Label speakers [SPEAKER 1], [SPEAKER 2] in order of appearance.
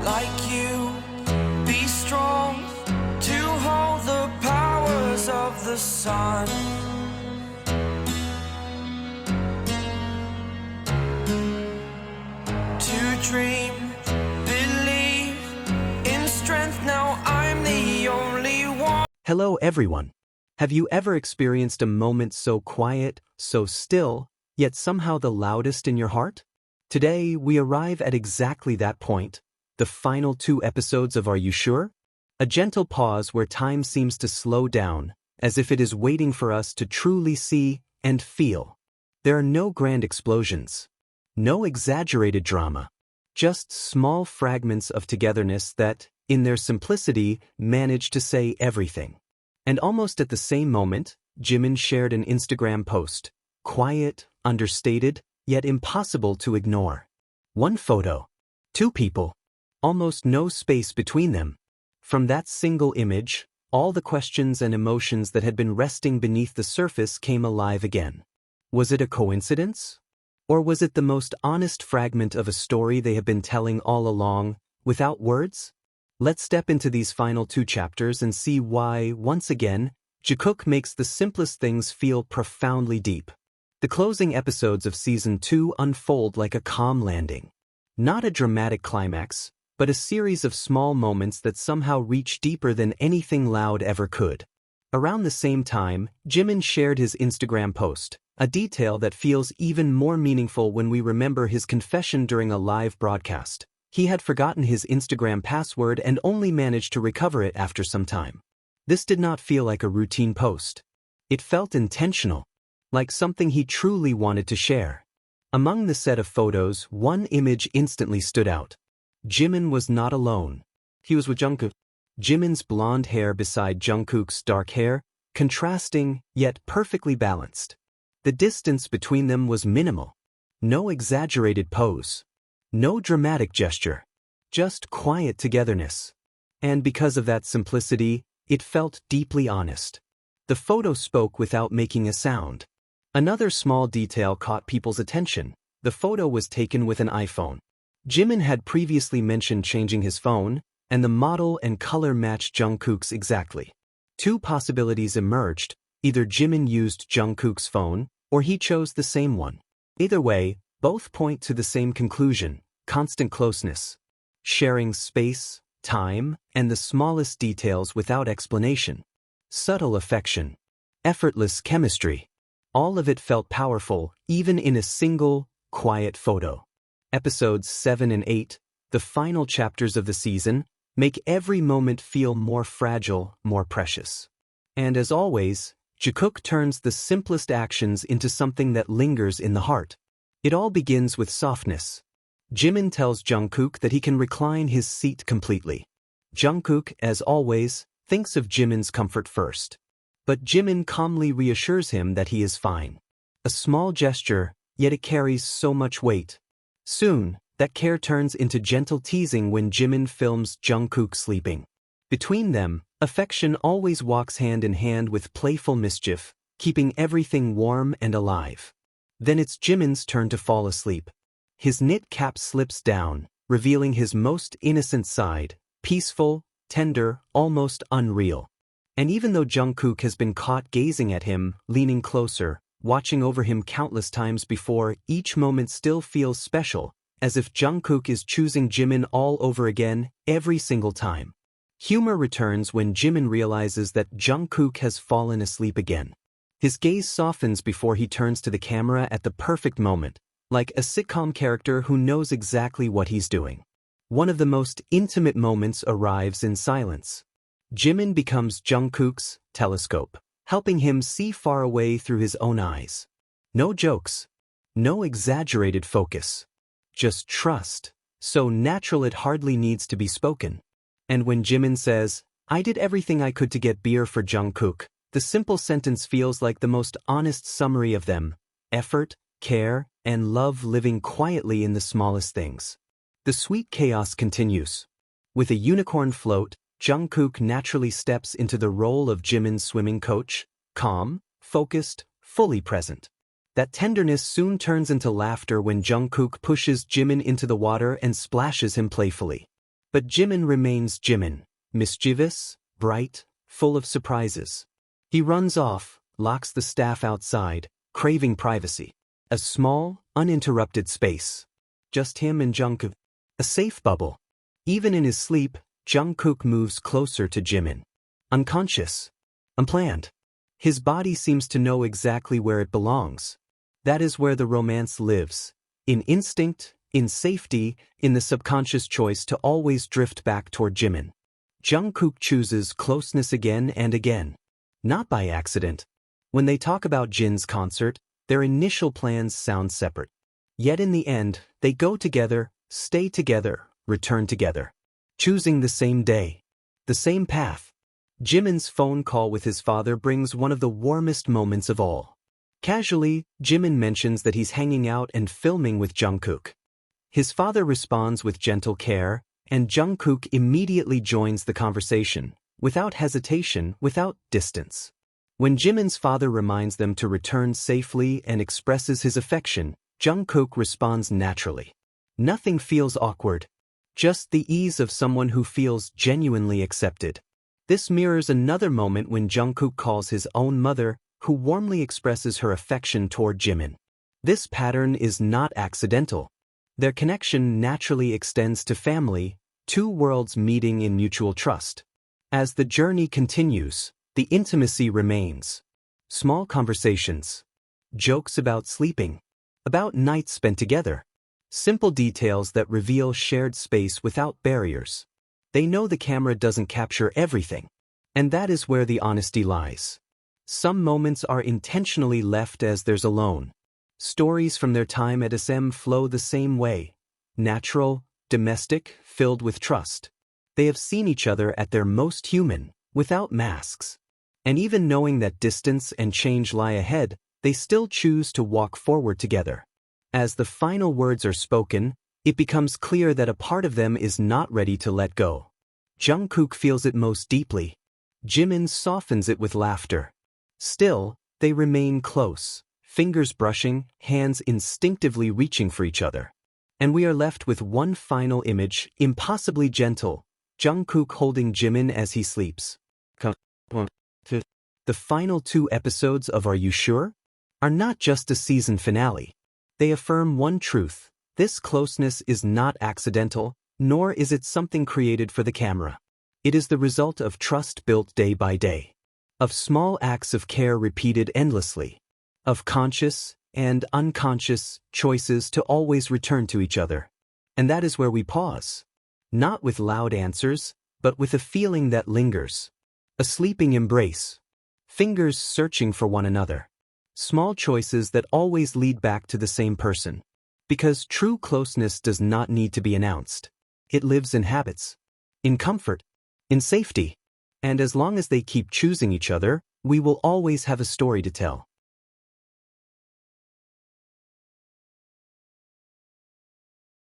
[SPEAKER 1] like you. Be strong to hold the powers of the sun. To dream, believe in strength. Now I'm the only one.
[SPEAKER 2] Hello everyone. Have you ever experienced a moment so quiet, so still, yet somehow the loudest in your heart? Today we arrive at exactly that point, the final 2 episodes of Are You Sure? A gentle pause where time seems to slow down, as if it is waiting for us to truly see and feel. There are no grand explosions. No exaggerated drama. Just small fragments of togetherness that, in their simplicity, manage to say everything. And almost at the same moment, Jimin shared an Instagram post. Quiet, understated, yet impossible to ignore. 1 photo. 2 people. Almost no space between them. From that single image, all the questions and emotions that had been resting beneath the surface came alive again. Was it a coincidence? Or was it the most honest fragment of a story they have been telling all along, without words? Let's step into these final 2 chapters and see why, once again, Jikook makes the simplest things feel profoundly deep. The closing episodes of Season 2 unfold like a calm landing. Not a dramatic climax, but a series of small moments that somehow reach deeper than anything loud ever could. Around the same time, Jimin shared his Instagram post, a detail that feels even more meaningful when we remember his confession during a live broadcast. He had forgotten his Instagram password and only managed to recover it after some time. This did not feel like a routine post. It felt intentional, like something he truly wanted to share. Among the set of photos, one image instantly stood out. Jimin was not alone. He was with Jungkook. Jimin's blonde hair beside Jungkook's dark hair, contrasting yet perfectly balanced. The distance between them was minimal. No exaggerated pose. No dramatic gesture. Just quiet togetherness. And because of that simplicity, it felt deeply honest. The photo spoke without making a sound. Another small detail caught people's attention. The photo was taken with an iPhone. Jimin had previously mentioned changing his phone, and the model and color matched Jungkook's exactly. 2 possibilities emerged: either Jimin used Jungkook's phone, or he chose the same one. Either way, both point to the same conclusion: constant closeness. Sharing space, time, and the smallest details without explanation. Subtle affection. Effortless chemistry. All of it felt powerful, even in a single, quiet photo. Episodes 7 and 8, the final chapters of the season, make every moment feel more fragile, more precious. And as always, Jikook turns the simplest actions into something that lingers in the heart. It all begins with softness. Jimin tells Jungkook that he can recline his seat completely. Jungkook, as always, thinks of Jimin's comfort first. But Jimin calmly reassures him that he is fine. A small gesture, yet it carries so much weight. Soon, that care turns into gentle teasing when Jimin films Jungkook sleeping. Between them, affection always walks hand in hand with playful mischief, keeping everything warm and alive. Then it's Jimin's turn to fall asleep. His knit cap slips down, revealing his most innocent side, peaceful, tender, almost unreal. And even though Jungkook has been caught gazing at him, leaning closer, watching over him countless times before, each moment still feels special, as if Jungkook is choosing Jimin all over again, every single time. Humor returns when Jimin realizes that Jungkook has fallen asleep again. His gaze softens before he turns to the camera at the perfect moment, like a sitcom character who knows exactly what he's doing. One of the most intimate moments arrives in silence. Jimin becomes Jungkook's telescope, helping him see far away through his own eyes. No jokes. No exaggerated focus. Just trust, so natural it hardly needs to be spoken. And when Jimin says, "I did everything I could to get beer for Jungkook," the simple sentence feels like the most honest summary of them: effort, care, and love living quietly in the smallest things. The sweet chaos continues. With a unicorn float, Jungkook naturally steps into the role of Jimin's swimming coach, calm, focused, fully present. That tenderness soon turns into laughter when Jungkook pushes Jimin into the water and splashes him playfully. But Jimin remains Jimin, mischievous, bright, full of surprises. He runs off, locks the staff outside, craving privacy. A small, uninterrupted space. Just him and Jungkook. A safe bubble. Even in his sleep, Jungkook moves closer to Jimin. Unconscious. Unplanned. His body seems to know exactly where it belongs. That is where the romance lives. In instinct, in safety, in the subconscious choice to always drift back toward Jimin. Jungkook chooses closeness again and again. Not by accident. When they talk about Jin's concert, their initial plans sound separate. Yet in the end, they go together, stay together, return together. Choosing the same day. The same path. Jimin's phone call with his father brings one of the warmest moments of all. Casually, Jimin mentions that he's hanging out and filming with Jungkook. His father responds with gentle care, and Jungkook immediately joins the conversation, without hesitation, without distance. When Jimin's father reminds them to return safely and expresses his affection, Jungkook responds naturally. Nothing feels awkward. Just the ease of someone who feels genuinely accepted. This mirrors another moment when Jungkook calls his own mother, who warmly expresses her affection toward Jimin. This pattern is not accidental. Their connection naturally extends to family, two worlds meeting in mutual trust. As the journey continues, the intimacy remains. Small conversations. Jokes about sleeping. About nights spent together. Simple details that reveal shared space without barriers. They know the camera doesn't capture everything. And that is where the honesty lies. Some moments are intentionally left as theirs alone. Stories from their time at SM flow the same way. Natural, domestic, filled with trust. They have seen each other at their most human, without masks. And even knowing that distance and change lie ahead, they still choose to walk forward together. As the final words are spoken, it becomes clear that a part of them is not ready to let go. Jungkook feels it most deeply. Jimin softens it with laughter. Still, they remain close, fingers brushing, hands instinctively reaching for each other. And we are left with one final image, impossibly gentle, Jungkook holding Jimin as he sleeps. The final 2 episodes of Are You Sure? Are not just a season finale. They affirm one truth: this closeness is not accidental, nor is it something created for the camera. It is the result of trust built day by day. Of small acts of care repeated endlessly. Of conscious and unconscious choices to always return to each other. And that is where we pause. Not with loud answers, but with a feeling that lingers. A sleeping embrace. Fingers searching for one another. Small choices that always lead back to the same person. Because true closeness does not need to be announced. It lives in habits. In comfort. In safety. And as long as they keep choosing each other, we will always have a story to tell.